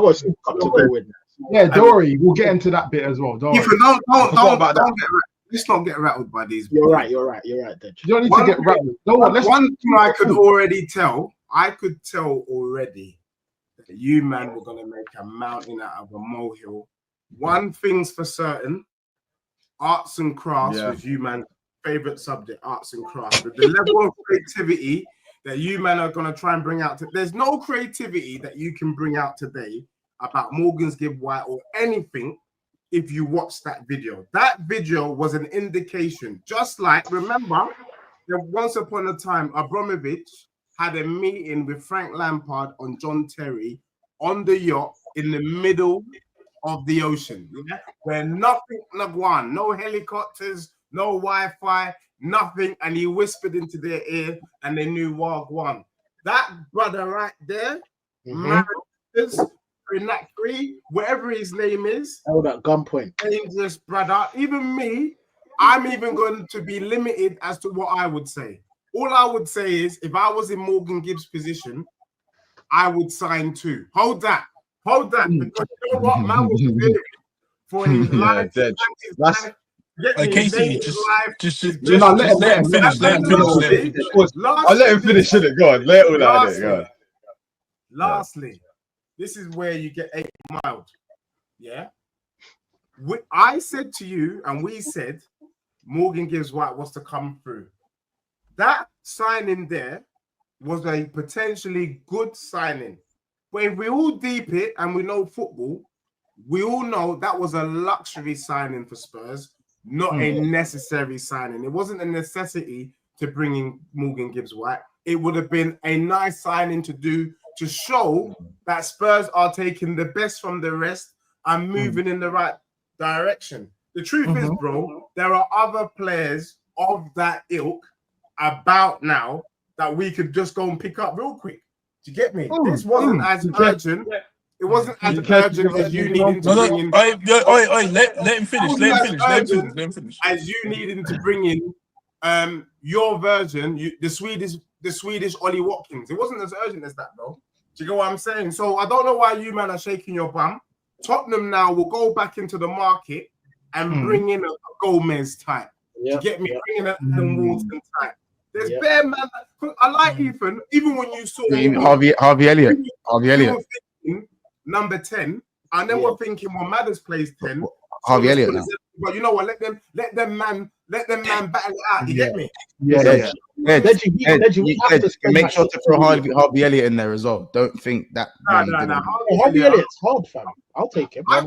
got a cup to go with. Yeah, don't worry. We'll get into that bit as well. Don't let's not get rattled by these. You're right, Dej. You don't need to get rattled. One thing I could already tell. I could tell already that you man were gonna make a mountain out of a molehill. One thing's for certain: arts and crafts was you man's favorite subject. Arts and crafts. The level of creativity that you man are gonna try and bring out. There's no creativity that you can bring out today about Morgan's Gibbs-White or anything. If you watch that video was an indication. Just like, remember, that once upon a time, Abramovich had a meeting with Frank Lampard on John Terry on the yacht in the middle of the ocean, where nothing, no helicopters, no Wi-Fi, nothing, and he whispered into their ear, and they knew Wagwan. That brother right there, Marinakis, whatever his name is, held at gunpoint. Dangerous brother. Even me, I'm even going to be limited as to what I would say. All I would say is, if I was in Morgan Gibbs' position, I would sign too. Hold that, because you know what, man was doing for his life. Hey, Casey, just let him finish. I'll let him finish it. Go on, let all that go. Lastly, this is where you get 8 mild. Yeah. I said to you, and we said, Morgan Gibbs-White was to come through. That signing there was a potentially good signing. But if we all deep it and we know football, we all know that was a luxury signing for Spurs, not a necessary signing. It wasn't a necessity to bring in Morgan Gibbs-White. It would have been a nice signing to do to show that Spurs are taking the best from the rest and moving in the right direction. The truth is, bro, there are other players of that ilk about now that we could just go and pick up real quick. Do you get me? This wasn't as urgent. It wasn't as urgent as you needing to bring in. Let him finish. Let him finish. As you needing to bring in your version, the Swedish Ollie Watkins. It wasn't as urgent as that, bro. Do you get what I'm saying? So I don't know why you man are shaking your bum. Tottenham now will go back into the market and bring in a Gomez type. Do you get me? Bringing an Walton type. There's bare man. I like Ethan. Even when you saw Harvey Elliott. Number 10, and then we're thinking, well, Madders plays 10. Harvey Elliott now. But you know what? Let them man battle it out. You get me? Yeah. Make sure to throw Harvey Elliott in there as well. Don't think that. No. Harvey Elliott's hard, fam. I'll take him. I'm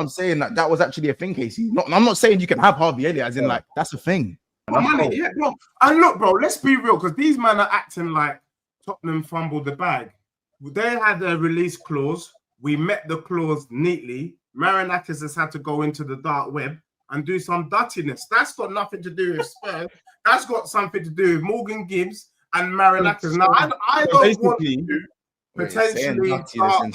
saying that was actually a thing, Casey. I'm not saying you can have Harvey Elliott as in like that's a thing. Bro. And look, bro, let's be real, because these men are acting like Tottenham fumbled the bag. They had a release clause. We met the clause neatly. Marinakis has had to go into the dark web and do some dirtiness. That's got nothing to do with Spurs. That's got something to do with Morgan Gibbs and Marinakis. Now, I don't want to potentially start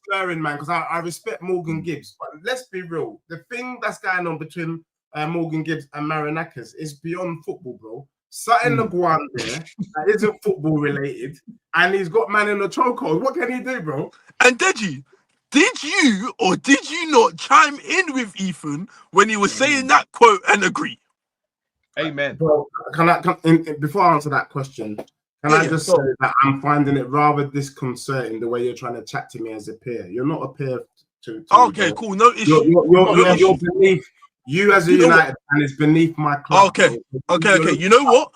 slurring, man, because I respect Morgan Gibbs. But let's be real. The thing that's going on between Morgan Gibbs and Marinakis is beyond football, bro. Something to go on there that isn't football related, and he's got man in the chokehold. What can he do, bro? And Deji, did you or did you not chime in with Ethan when he was saying that quote and agree? Amen. Bro, before I answer that question, I just say that I'm finding it rather disconcerting the way you're trying to chat to me as a peer. You're not a peer to okay, me, cool. No issue. You're beneath. You as a United fan is beneath my club. Okay. You know what?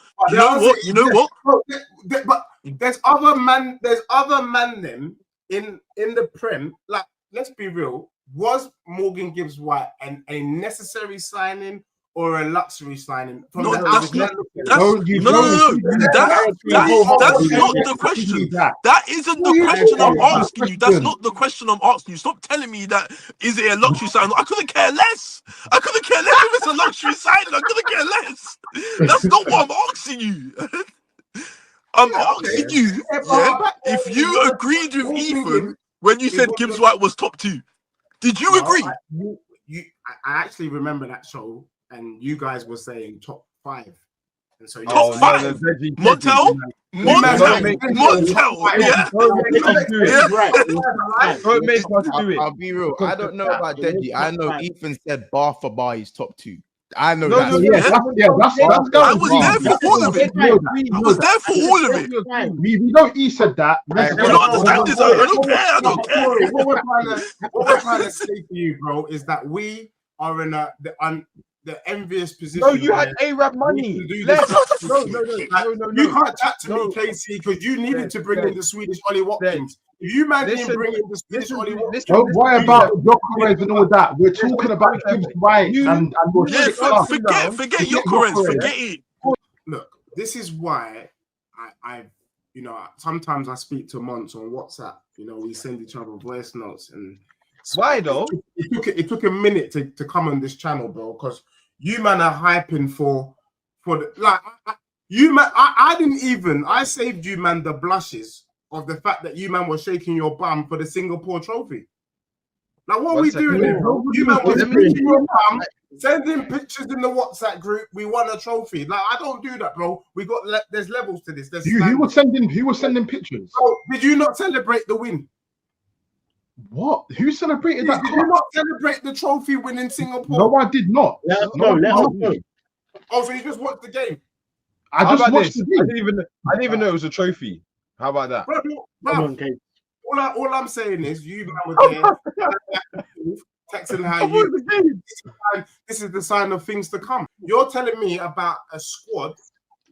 But there's other man them in the Prem. Like, let's be real. Was Morgan Gibbs-White a necessary signing or a luxury signing? No, that's not the question. That isn't the question I'm asking you. That's not the question I'm asking you. Stop telling me that is it a luxury signing. I couldn't care less. If it's a luxury signing. I couldn't care less. That's not what I'm asking you. I'm asking you if you agreed with Ethan when you said Gibbs-White was top 2. Did you agree? I actually remember that show. And you guys were saying top 5. And so Top five. Montel. Yeah. Don't make us do it. I'll be real. I don't know about Deji. I know Ethan said bar for bar he's top 2. I know No, that. no, Yeah, that's I was there for all of it. I was there for all of it. We know he said that. You don't understand this. I don't care. What we're trying to say to you, bro, is that we are in the envious position. No, you had Arab money. No. You can't chat to me, Casey, because you needed to bring in the Swedish Ollie Watkins. If you man didn't bring in the Swedish Ollie Watkins, don't worry about Jokeres and all that. We're talking about Gibbs-White and forget Jokeres. Forget it. Look, this is why I sometimes I speak to Mons on WhatsApp. We send each other voice notes, and why though? It took a minute to come on this channel, bro, because you man are hyping for the you man. I saved you man the blushes of the fact that you man was shaking your bum for the Singapore trophy. Like, what are we doing here, bro? You man was shaking your bum, sending pictures in the WhatsApp group. We won a trophy. Like, I don't do that, bro. There's levels to this. Who was sending pictures? Oh, did you not celebrate the win? What? Who celebrated that? Did you not celebrate the trophy win in Singapore? No, I did not. Oh, so you just watched the game? I just watched the game. I didn't even know it was a trophy. How about that? Bro, all I'm saying is you were there texting how this is the sign of things to come. You're telling me about a squad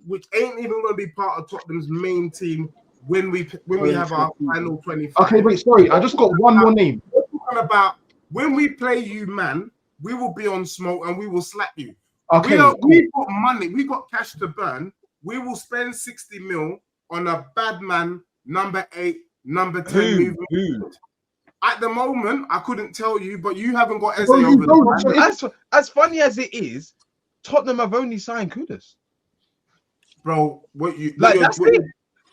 which ain't even going to be part of Tottenham's main team when we have our final 25. Okay, wait, sorry. I just got one more name. We're talking about when we play you, man, we will be on smoke and we will slap you. Okay, we got money. We got cash to burn. We will spend 60 mil on a bad man, number 8, number 10 movement. At the moment, I couldn't tell you, but you haven't got Eze over the as funny as it is, Tottenham have only signed Kudus. Bro, it.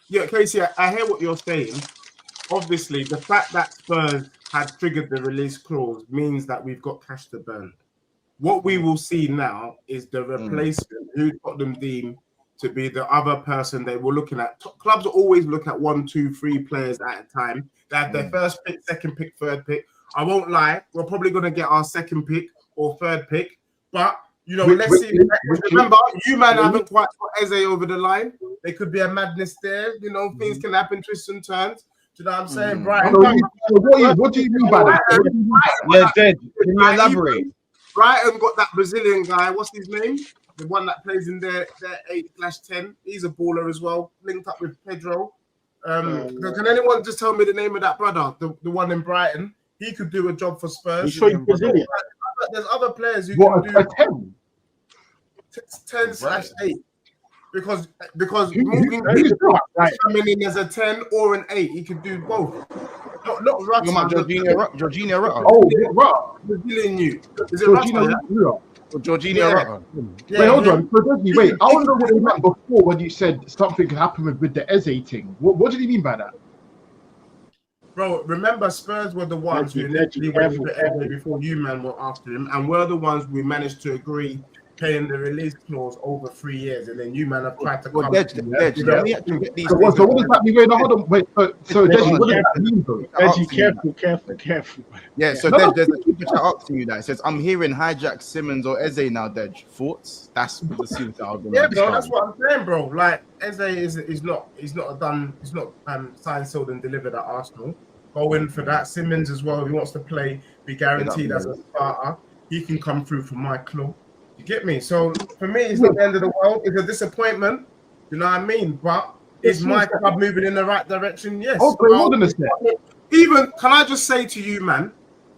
Yeah, Casey, I hear what you're saying. Obviously, the fact that Spurs had triggered the release clause means that we've got cash to burn. What we will see now is the replacement who Tottenham deem to be the other person they were looking at. Clubs always look at 1, 2, 3 players at a time. They have their first pick, second pick, third pick. I won't lie, we're probably going to get our second pick or third pick. But, let's see. Remember, you man haven't quite got Eze over the line. There could be a madness there. Things can happen, twists and turns. Do you know what I'm saying, Brian? What do you mean by that? Yeah, dead. Can you elaborate? Brighton got that Brazilian guy. What's his name? The one that plays in their 8/10. He's a baller as well. Linked up with Pedro. Can anyone just tell me the name of that brother? The one in Brighton. He could do a job for Spurs. Brazilian. There's other players who can do 10/8. Because moving coming in as a 10 or an 8, he could do both. Not Rutter. Jorginho Rutter. Oh, Rutter. Brazilian you. Is it Rutter? Jorginho Rutter. Wait, hold on. Wait, I want to know what you meant before when you said something could happen with the Eze thing. What did you mean by that? Bro, remember Spurs were the ones who initially went for Eze before you man were after him, and we're the ones we managed to agree paying the release clause over 3 years, and then you man have tried to come. So what does that mean? Wait, no, hold on. Wait, so Deji, what does that mean, though? Deji, careful. Yeah, so there's a super chat asking you that. It says, I'm hearing Hijack, Simmons, or Eze now, Dej. Thoughts? That's the super argument. Yeah, bro, that's what I'm saying, bro. Like, Eze is not signed, sold, and delivered at Arsenal. Go in for that. Simmons as well, if he wants to play, be guaranteed as a starter. He can come through for my club. You get me? So for me, it's not the end of the world. It's a disappointment. You know what I mean? But is my club moving in the right direction? Yes. Okay, hold on a second. Even, can I just say to you, man,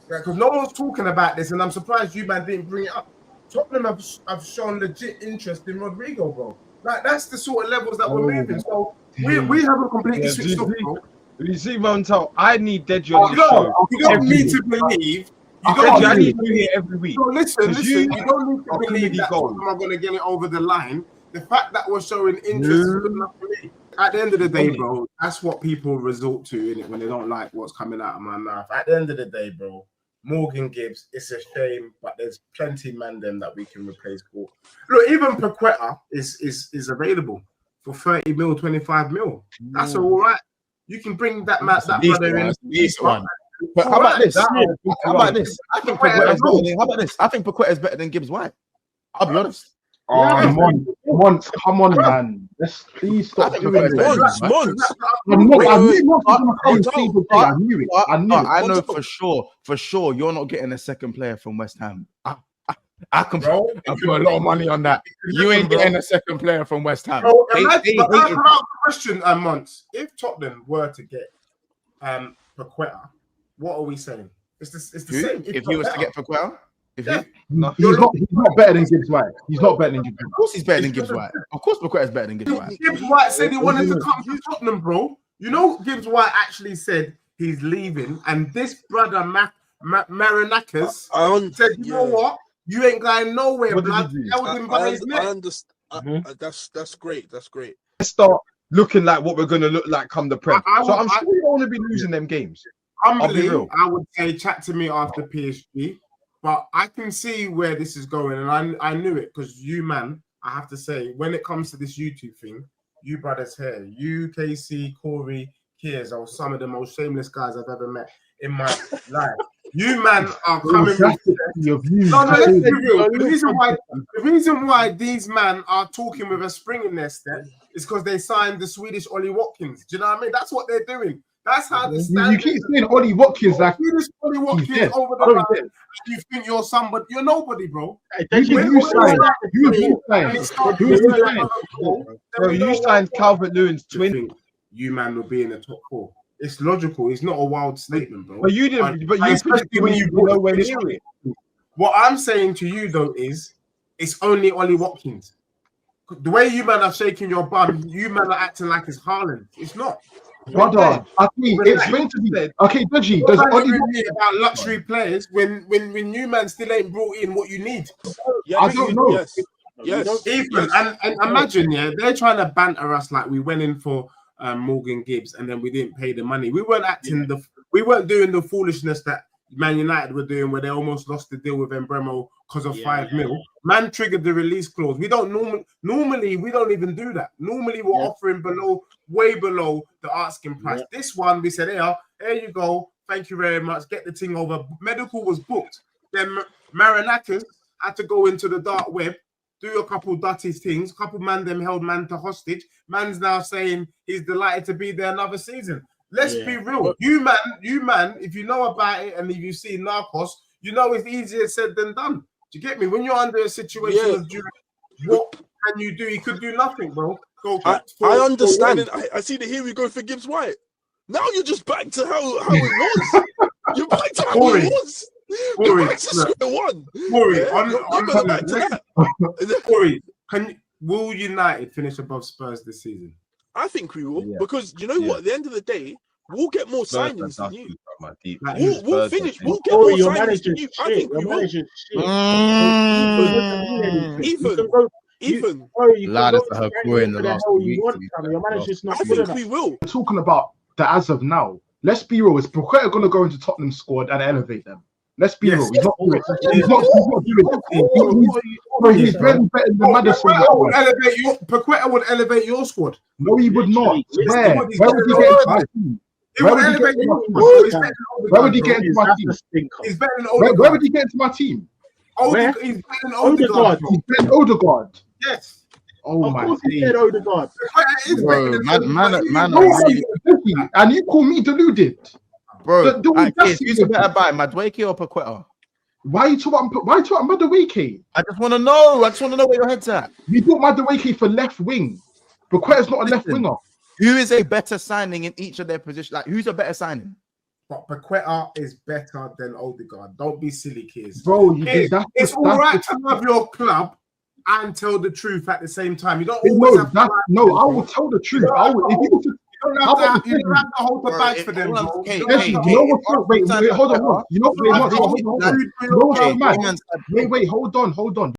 because no one's talking about this, and I'm surprised you, man, didn't bring it up. Tottenham have shown legit interest in Rodrigo, bro. Like, that's the sort of levels that we're moving. So we haven't completely switched off, bro. You see, Montel, I need Deji on the show. You don't need to believe. I need you here every week. So listen. You don't need to believe that I'm going to get it over the line. The fact that we're showing interest is good enough for me. At the end of the day, bro, that's what people resort to, innit, when they don't like what's coming out of my mouth. At the end of the day, bro, Morgan Gibbs, it's a shame, but there's plenty man them that we can replace for. Look, even Paqueta is available for 30 mil, 25 mil. That's all right. You can bring that man, that brother in. Least one. But how about this? How about this? I think Paqueta is better than, how about this? I think Paqueta is better than Gibbs-White. I'll be honest. Come on, man. Let's please stop doing this. Months. I know for sure, you're not getting a second player from West Ham. I can put a lot of money on that. You ain't getting a second player from West Ham. Question, Monts. If Tottenham were to get Paqueta, what are we saying? It's the same. If he was to get Paqueta? He's not better than Gibbs-White. He's not better than Gibbs-White. Of course he's better than Gibbs-White. Of course Paqueta is better than Gibbs-White. Gibbs-White said he wanted to come to Tottenham, bro. You know, Gibbs-White actually said he's leaving, and this brother Marinakis said, you know what? You ain't going nowhere, blood. I understand. That's great. That's great. Let's start looking like what we're going to look like come the Prem. So I'm sure you don't want to be losing them games. Humbly, I would say chat to me after PSG. But I can see where this is going, and I knew it because you, man, I have to say, when it comes to this YouTube thing, you brothers here, you, KC, Corey, Kiers, are some of the most shameless guys I've ever met in my life. You, man, are coming with... No, let's be real. The reason why these men are talking with a spring in their step is because they signed the Swedish Ollie Watkins. Do you know what I mean? That's what they're doing. That's how the you keep saying Ollie Watkins like Ollie Watkins over the line. You think you're somebody? You're nobody, bro. You signed Calvert-Lewin's twin. You man will be in the top 4. It's logical. It's not a wild statement, bro. But you didn't. But you especially when you nowhere near it. What I'm saying to you though is, it's only Ollie Watkins. The way you man are shaking your bum, you man are acting like it's Haaland. It's not. Brother, I think it's meant to be. Okay, Dodgy, does Ollie about luxury players when you man still ain't brought in what you need? Yeah, I don't know. Yes. Even and imagine, they're trying to banter us like we went in for Morgan Gibbs and then we didn't pay the money. We weren't we weren't doing the foolishness that Man United were doing, where they almost lost the deal with Embremo because of 5 mil. Man triggered the release clause. We don't normally we don't even do that. Normally we're offering way below the asking price. This one we said, here you go. Thank you very much. Get the thing over. Medical was booked. Then Marinakis had to go into the dark web, do a couple dirty things. Couple man them held man to hostage. Man's now saying he's delighted to be there another season. Let's be real. You man, if you know about it and if you see Narcos, you know it's easier said than done. Do you get me? When you're under a situation of duress, what can you do? You could do nothing, bro. I understand it. I see that here we go for Gibbs-White. Now you're just back to how it was. You're back to how it was. You're back to square one. Corey, will United finish above Spurs this season? I think we will, because you know what? At the end of the day, we'll get more signings than you. We'll finish. We'll get more signings than you. I think we will. Ethan. I think we will. We're talking about the as of now. Let's be real. Is Paqueta going to go into Tottenham squad and elevate them? Let's be real. He's not doing it. He's not doing it. He's better than Madison. Paqueta would elevate your squad. No, he would not. Where would he get into my team? Where would he get into my team? He's better than Odegaard. Where would he get into my team? He's better than Odegaard. He's better than Odegaard. Yes. Oh my God. Odegaard. And you call me deluded. Bro, who's a better buy, Madueke or Paqueta? Why are you talking Madueke? I just want to know. Where your head's at. You bought Madueke for left wing. Paqueta's not a left winger. Who is a better signing in each of their positions? Like, who's a better signing? But Paqueta is better than Odegaard. Don't be silly, kids. Bro, it's all right to love your club and tell the truth at the same time. You don't always have to. No, I will tell the truth. You don't have to hold the bag for them. Wait, hold on. Wait, hold on.